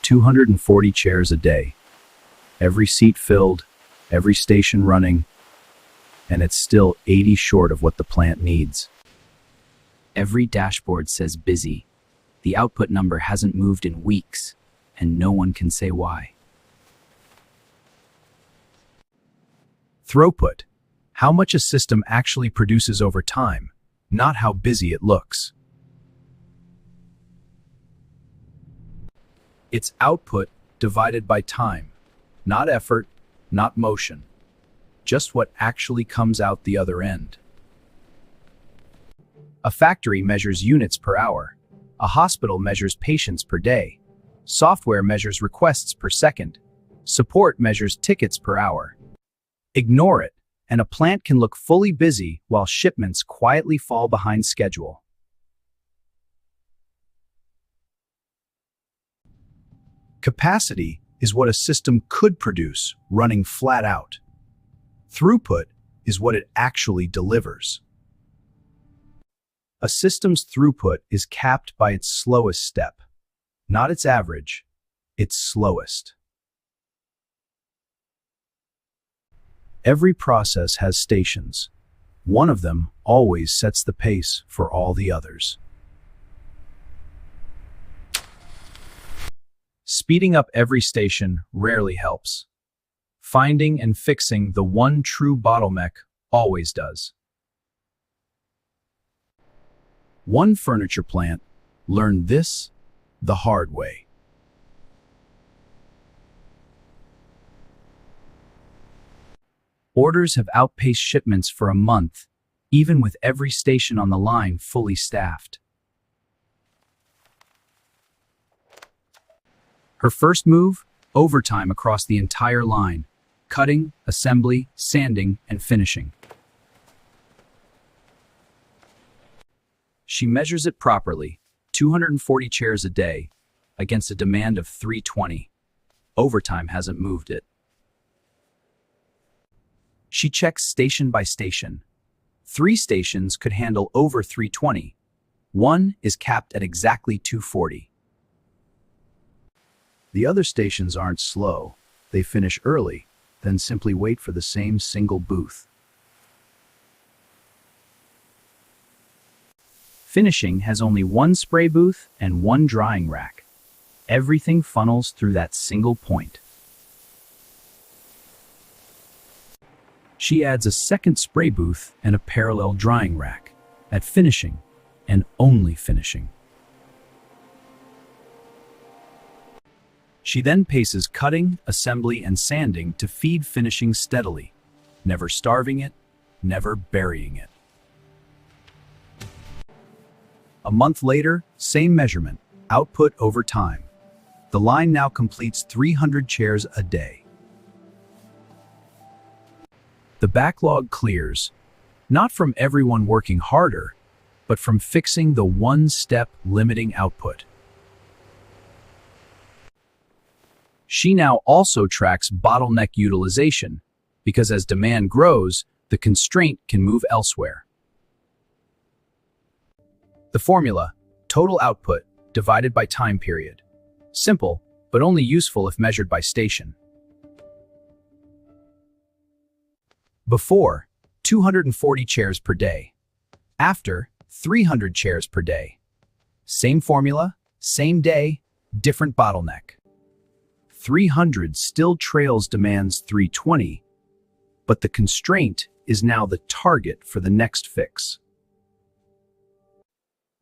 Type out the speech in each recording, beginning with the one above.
240 chairs a day. Every seat filled, every station running, and it's still 80 short of what the plant needs. Every dashboard says busy. The output number hasn't moved in weeks, and no one can say why. Throughput. How much a system actually produces over time, not how busy it looks. It's output divided by time, not effort, not motion, just what actually comes out the other end. A factory measures units per hour. A hospital measures patients per day. Software measures requests per second. Support measures tickets per hour. Ignore it, and a plant can look fully busy while shipments quietly fall behind schedule. Capacity is what a system could produce, running flat out. Throughput is what it actually delivers. A system's throughput is capped by its slowest step, not its average, its slowest. Every process has stations. One of them always sets the pace for all the others. Speeding up every station rarely helps. Finding and fixing the one true bottleneck always does. One furniture plant learned this the hard way. Orders have outpaced shipments for a month, even with every station on the line fully staffed. Her first move? Overtime across the entire line. Cutting, assembly, sanding, and finishing. She measures it properly, 240 chairs a day, against a demand of 320. Overtime hasn't moved it. She checks station by station. 3 stations could handle over 320. One is capped at exactly 240. The other stations aren't slow. They finish early, then simply wait for the same single booth. Finishing has only 1 spray booth and 1 drying rack. Everything funnels through that single point. She adds a second spray booth and a parallel drying rack at finishing, and only finishing. She then paces cutting, assembly, and sanding to feed finishing steadily, never starving it, never burying it. A month later, same measurement, output over time. The line now completes 300 chairs a day. The backlog clears, not from everyone working harder, but from fixing the one-step limiting output. She now also tracks bottleneck utilization, because as demand grows, the constraint can move elsewhere. The formula, total output divided by time period. Simple, but only useful if measured by station. Before, 240 chairs per day. After, 300 chairs per day. Same formula, same day, different bottleneck. 300 still trails demands 320, but the constraint is now the target for the next fix.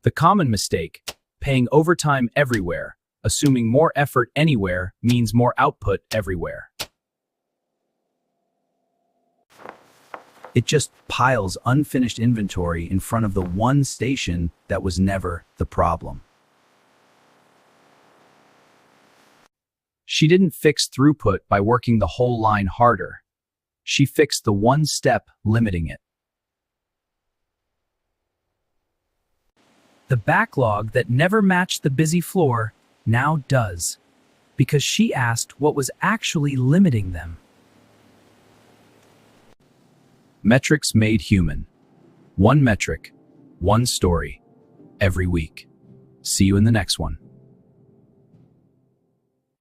The common mistake, paying overtime everywhere, assuming more effort anywhere means more output everywhere. It just piles unfinished inventory in front of the one station that was never the problem. She didn't fix throughput by working the whole line harder. She fixed the one step limiting it. The backlog that never matched the busy floor now does, because she asked what was actually limiting them. Metrics made human. One metric, one story, every week. See you in the next one.